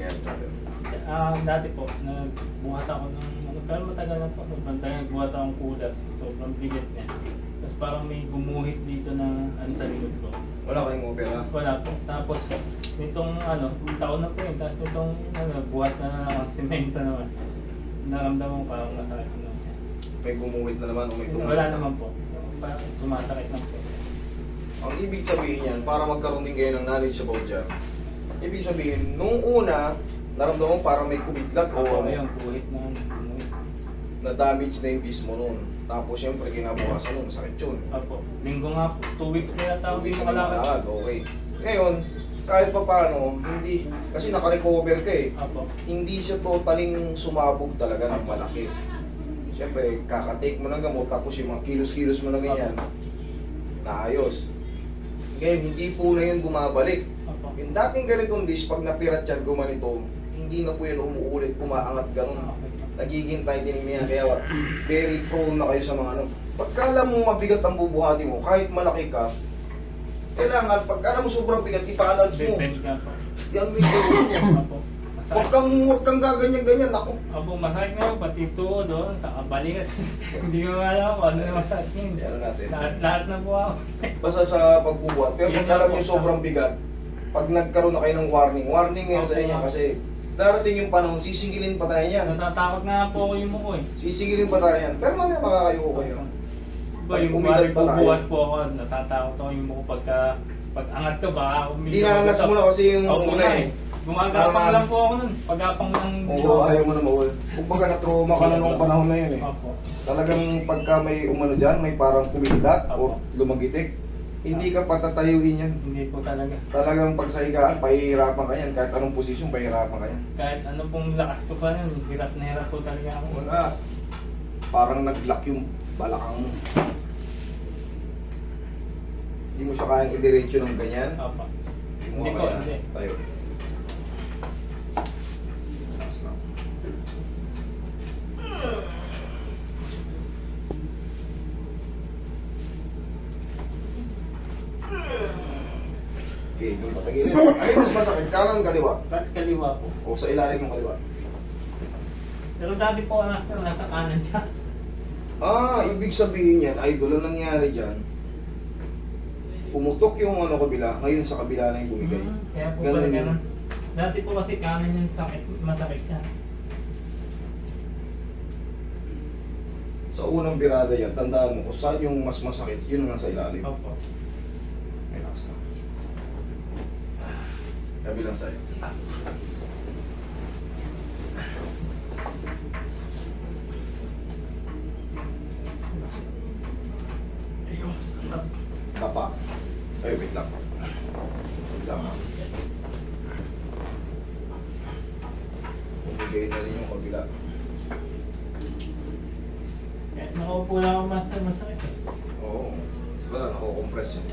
nangyari sa atin? Dati po, nagbuhat ako ng, pero matagal na po, nagbuhat akong kulat. Sobrang bigat niya. Tapos parang may gumuhit dito na sa likod ko. Wala kayong opera? Wala po. Tapos, nitong taon na po yun. Tapos nitong buhat na ang semento naman. Naramdaman ko parang masakit na. May gumuhit na naman o may tumuhit Wala na? naman po. Parang tumasakit lang po. Ang ibig sabihin yan, para magkaroon din kayo ng knowledge about dyan, ibig sabihin, nung una, naramdaman mo parang may kumidlat o Ako yung buhit na na-damage na yung disc mo noon. Tapos syempre, kinabukasan nun, masakit yun. Apo. Linggo nga po, 2 weeks na yata ako Hindi hindi siya makalakad. makalakad, okay. Ngayon, kahit pa paano, hindi, kasi nakarecover ka eh. Apo. Hindi siya totaling sumabog talaga ng malaki. Siyempre, kakatake mo ng gamot, tapos yung mga kilos-kilos mo na ganyan, naayos. Ngayon, hindi po na yun bumabalik. Apo. Yung dating ganitong dish, pag napirat yan, gumanito, hindi na po yun umuulit, pumaangat ganun. Nagiging tightening niya, kaya very prone na kayo sa mga ano. Pagka alam mo mabigat ang bubuhati mo, kahit malaki ka, kailangan, pagka alam mo sobrang bigat, ipa-balance mo. Depend ka po. Yan mo yung gawin mo. Apo. Huwag kang gaganyan-ganyan, ako. Apo, masakit nga pati tuo doon, sa kabalikat. Hindi ko alam kung ano yung masakit yun. Ano natin? Lahat na po ako. Basta sa pagbubuhat. Pero pag alam nyo sobrang bigat, pag nagkaroon na kayo ng warning ngayon sa inyo kasi darating yung panahon, sisingilin pa tayo yan. Natatakot nga po ako yung muko eh. Sisingilin pa tayo yan. Pero mamaya makakayuko kayo. Ba, yung Umidad balik pa tayo. bubuhat po ako, natatakot ako yung muko pag angat ko, baka umidad. Dinanas mo na kasi yung Opo una nga eh. eh. Gumagapang lang po ako nun. Pagapang ng Oo, ayaw mo na mawal. Kung baga na-trauma ka na nung panahon na yun eh. Opo. Talagang pagka may umano dyan, may parang kumilat o lumagitik, hindi ka patatayuin yan. Hindi po talaga. Talagang pag sa higaan, pahihirapan ka yan. Kahit anong posisyon, pahihirapan ka yan. Kahit ano pong lakas ko pa nun, hirap na hirap po talaga ako. Wala. Parang nag-lock yung balakang mo. Hindi mo siya kayang idiretso ng ganyan. Opo. Hindi mo Hindi po, kaya. hindi. Tayo. Okay, yung patagilin. Ay, mas masakit. Kanan, kaliwa. Kahit kaliwa po. O sa ilalim ng kaliwa. Pero dati po nasa kanan siya. Ibig sabihin yan, idol, ang nangyari dyan, pumutok yung ano kabila, ngayon sa kabila na yung bumigay. Kaya po Ganun pala yun. ganun. Dati po kasi kanan yung masakit siya. Sa unang birada yan, tandaan mo, kung saan yung mas masakit, yun ang nasa ilalim. Opo. Relax na. Kabilang side. Ayun, sarap. Tapa. Ay, wait lang. Wait lang ha. Bumigay na rin yung kabila. Kahit nakaupo lang ako master, masakit eh. Oo. Wala, nako-compress yun.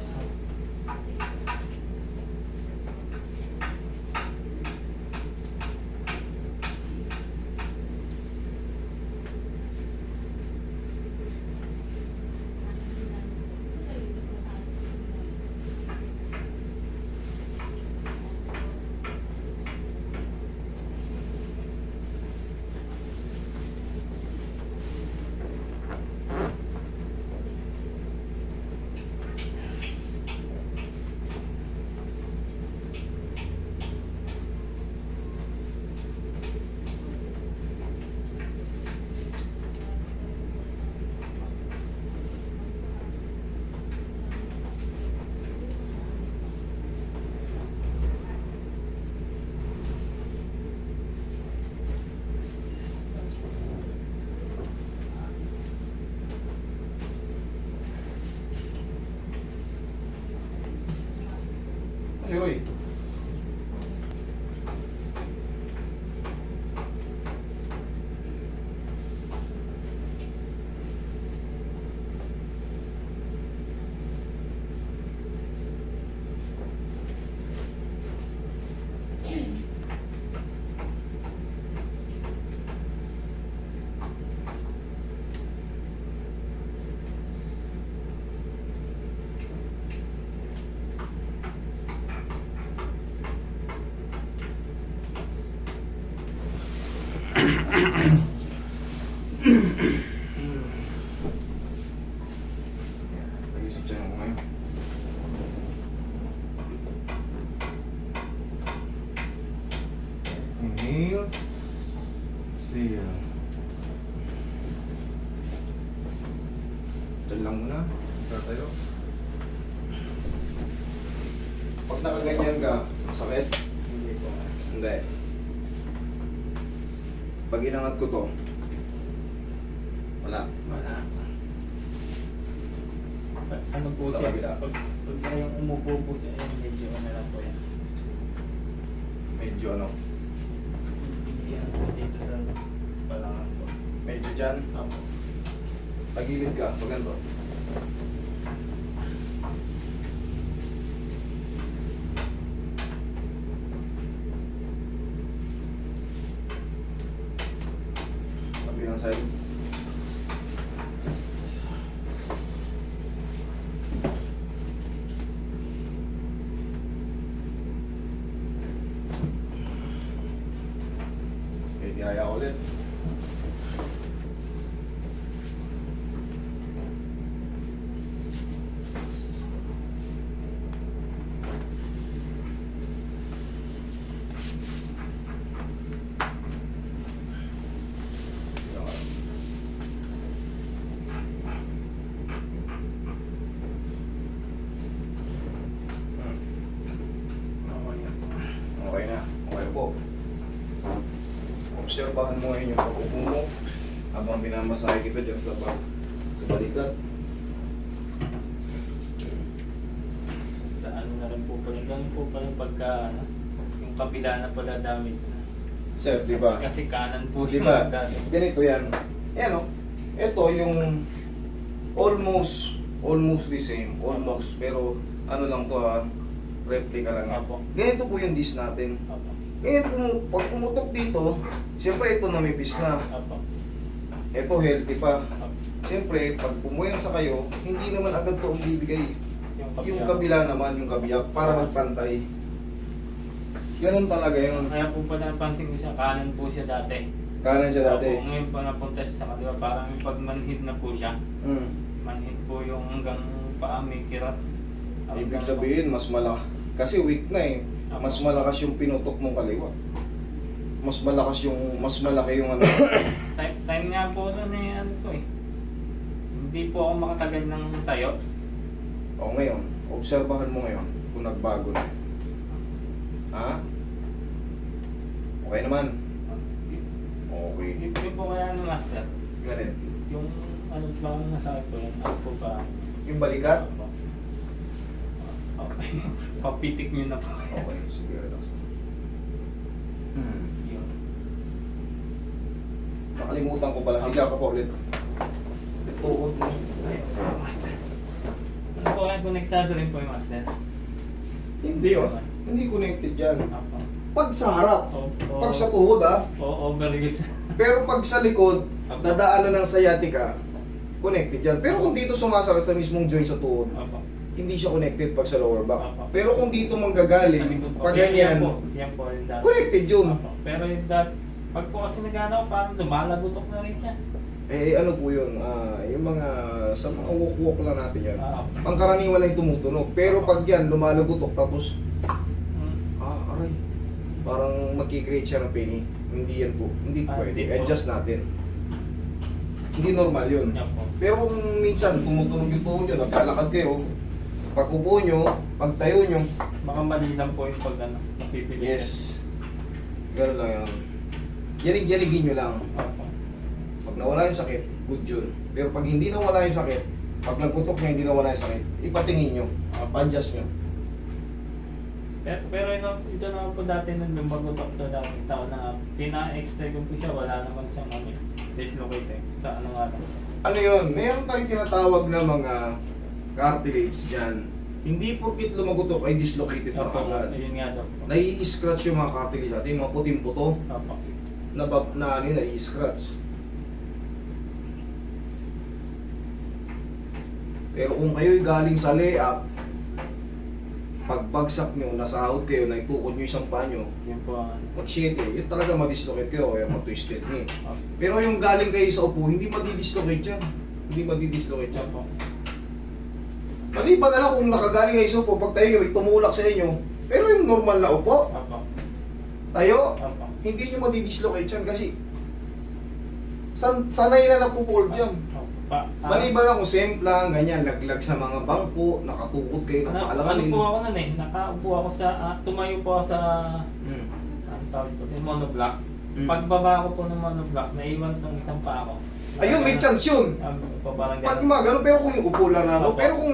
Lagi sa tiyan mo ngayon. Inhale. Exhale. Diyan lang muna. Tatayo. Pag nakaganyan ka, sakit? Hindi po. Hindi. Pag inangat ko to, wala. Wala. Ano po Sa siya? kabila. Pag yung umupo po siya, yan, medyo ano lang po yan. Medyo ano, Yan po dito sa balangan po. medyo dyan. Apo. Tagilid ka, pag ganito. Kabilang side. Okay, tihaya ulit. Okay na. Okay po. Obserbahan mo ngayon yung pag-upo mo habang binamasahe kita dyan sa balikat. Sa ano na rin po pala. Ganun po pala pagka ano, yung kabila na pala damage na. Sir, di ba? Kasi kanan po Di yung ba? dati. Ganito yan. Yan o. Ito yung almost the same. Almost. Pero ano lang to ha. Replica lang. Apo. Ganito po yung disc natin. Apo. Ngayon, pag pumutok dito, siyempre ito namipis na. Apo. Ito healthy pa. Apo. Siyempre, pag pumuyansa kayo, hindi naman agad to ang bibigay. Yung kabila. kabila naman, yung kabiyak, para magpantay. Ganun talaga yung Kaya po pala napansin ko siya, kanan po siya dati. kanan siya dati. Opo, ngayon pa napunta siya sa kaliwa, parang yung pag manhid na po siya. Mm. Manhid po yung hanggang paa may kirat. Ibig sabihin, mas malaki. Kasi weak na eh. Mas malakas yung pinutok mong kaliwa. Mas malaki yung ano. Time nga po na ano ko eh. Hindi po ako makatagal ng tayo. O ngayon, obserbahan mo ngayon kung nagbago na. Ha? Okay naman. Okay. Yung po kaya ano master, Ganun. yung ano bang nasakit po yan, ano po ba? Yung balikat? Okay. Papitik nyo na po kaya. Okay, sige, relax. Yun. Nakalimutan ko pala. Higa ko pa ulit. Tuhod mo. Ayun, master. Ano po kaya konektado rin po yung master? Hindi oh. Hindi connected dyan. Apo. Pag sa harap. O Pag sa tuhod ah. overuse. Pero pag sa likod, dadaanan ng sciatica, connected yan. Pero kung dito sumasakit sa mismong joint sa tuhod, Apo. hindi siya connected pag sa lower back. Apo. Pero kung dito manggagaling, pag ganyan, Yan po yung dati. connected yun. Apo. Pero yung dati, pag po kasi nagana ko, parang lumalagutok na rin siya. Eh ano po yun, yung mga, sa mga walk-walk lang natin yan. Apo. Pangkaraniwan lang yung tumutunog. Pero pag yan, lumalagutok tapos, aray, parang magkikreate siya ng pain. Hindi yan po. Hindi po pwede. Hindi po. Adjust natin. Hindi normal yun. Yan po. Pero kung minsan tumutunog yung tuhod nyo, naglalakad kayo, pag upo nyo, pag tayo nyo, Baka mali lang po yung pag ano, napipili. yes. Gano'n lang yun. Yalig-yaligin nyo lang. Apo. Pag nawala yung sakit, good yun. Pero pag hindi nawala yung sakit, pag nagkutok nyo, hindi nawala yung sakit, ipatingin nyo. Pa-adjust nyo. Pero ito naman po dati nung lumagutok to dati tao na pina-extray ko po siya, wala naman siyang ano, dislocated. Sa ano nga lang. Ano yun? Meron tayong tinatawag na mga cartilage dyan. Hindi porkit lumagutok ay dislocated na Apo, agad. ayun nga daw po. Nai-scratch yung mga cartilage natin, yung mga puting puto Apo. na ano yun, nai-scratch. Pero kung kayo'y galing sa layup, pagbagsak nyo, nasahod kayo, naitukod nyo isang paa nyo, Yan po ang mag-shake yun talaga madislocate kayo, kaya matwisted nyo. ah, Pero yung galing kayo sa upo, hindi madidislocate yan. Hindi madidislocate yan. yan po. Maliban na lang kung nakagaling kayo sa upo, pag tayo nyo, tumulak sa inyo. Pero yung normal na upo, Apo. tayo, Apo. hindi nyo madidislocate yan kasi sanay na napupold yan. Maliban lang kung simple lang, ganyan, laglag sa mga bangko, nakatukod kayo ng Ano paalanganin. po ako nun eh, nakaupo ako sa, tumayo po ako sa, Mm. ang tawag po, yung monoblock. Mm. Pagbaba ko po ng monoblock, naiwan tong isang pa ako. Ayun, may chance yun. Parang Pag ganun. gumagano, pero kung yung upo lang na ako, Opo. pero kung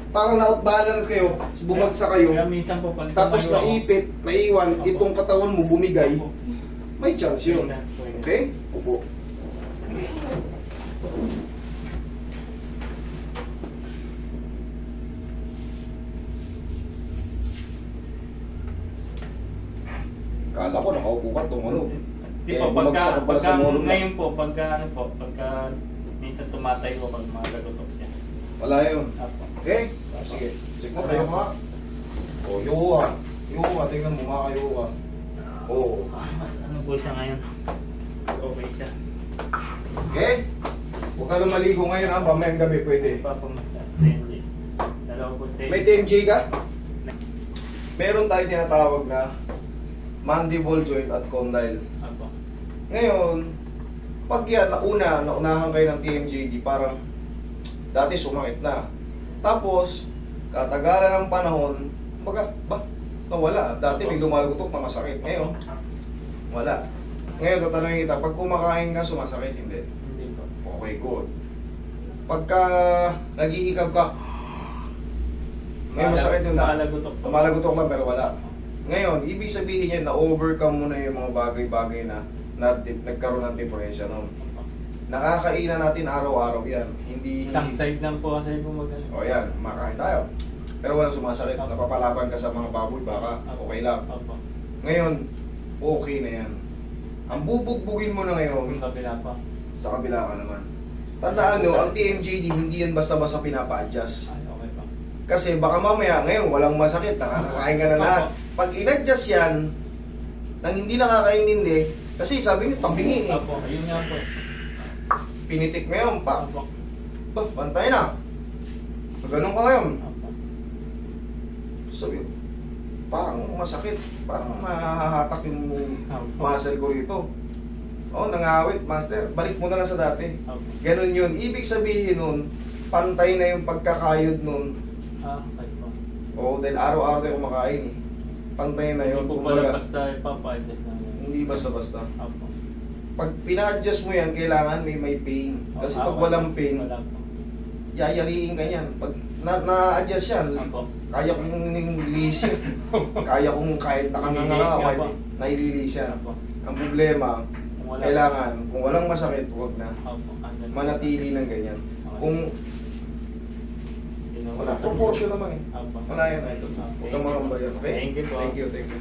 parang na-out balance kayo, bumagsak kayo, Kaya minsan po pag tapos tumayo ako, naipit, naiwan, Opo. itong katawan mo bumigay, Opo. may chance yun. May chance po yun. Okay? Upo. Kala ko nakaupo ka itong ano. Di po, bumagsak ka pala sa monoblock. ngayon po, pagka ano po, pagka minsan tumatay ko pag mga gagutok siya. Wala yun. Apo. Okay? Sige. Check mo, tayo ka. O, yuko ka. Yuko ka. Tingnan mo, makakayuko ka. Oo. Mas ano po siya ngayon. Okay siya. Okay? Huwag ka na maligo ngayon ha, mamayang gabi pwede. Papamasa. TNJ. Dalawa po tayo. May TMJ ka? Meron tayo tinatawag na mandible joint at condyle. Apo. Ngayon, pag yan, naunahan kayo ng TMJD, parang dati sumakit na. Tapos, katagalan ng panahon, nawala. Dati may lumalagotok na masakit. Ngayon, wala. Ngayon, tatanungin kita, pag kumakain ka, sumasakit, hindi. Hindi po. Okay, good. Pagka naghihikab ka, may masakit yun na. Malagutok po. Lumalagotok lang pero wala. Ngayon, ibig sabihin yan na overcome mo na yung mga bagay-bagay na nagkaroon ng diferensya nun. Nakakainan natin araw-araw yan. Hindi... Isang side lang po kasi gumagano. O yan, makain tayo. Pero walang sumasakit. Napapalaban ka sa mga baboy, baka okay lang. Apo. Ngayon, okay na yan. Ang bubugbugin mo na ngayon, Yung kabila pa. sa kabila ka naman. Tandaan nyo, ang TMJD hindi yan basta-basta pinapa-adjust. Ay, okay pa. Kasi baka mamaya, ngayon walang masakit, nakakakain ka na lahat. Pag in-adjust yan, nang hindi nakakaintindi, kasi sabi niyo, pambingi eh. Apo, ayun nga po. Pinitik ngayon, Apo. bantay na. Ganun ka ngayon. Apo. Sabi, parang masakit, parang nahahatak yung muscle ko rito. Oh, nangawit, master. Balik mo na lang sa dati. Apo. Ganun yun. Ibig sabihin nun, pantay na yung pagkakayod nun. Okay po. Oo, dahil araw-araw tayo kumakain eh. Pantay na yun. Hindi po pala Kumbaga, basta ipapa-adjust na yun. hindi basta-basta. Apo. Pag pina-adjust mo yan, kailangan may pain. Kasi pag walang pain, Wala po. yayariin ka yan. Pag na-adjust yan, Apo. kaya kong nililis yan. Kaya kong kahit nakanganga Nililis ka, nga kahit po. naililis yan. Apo. Ang problema, Kung wala. kailangan, kung walang masakit, huwag na. Apo. Andun. Manatili ng ganyan. Okay. Kung Yun ang wala, wala. proportion naman eh. Apo. Wala yan, idol. Huwag kang makambayan, okay? Thank you po. Thank you, thank you.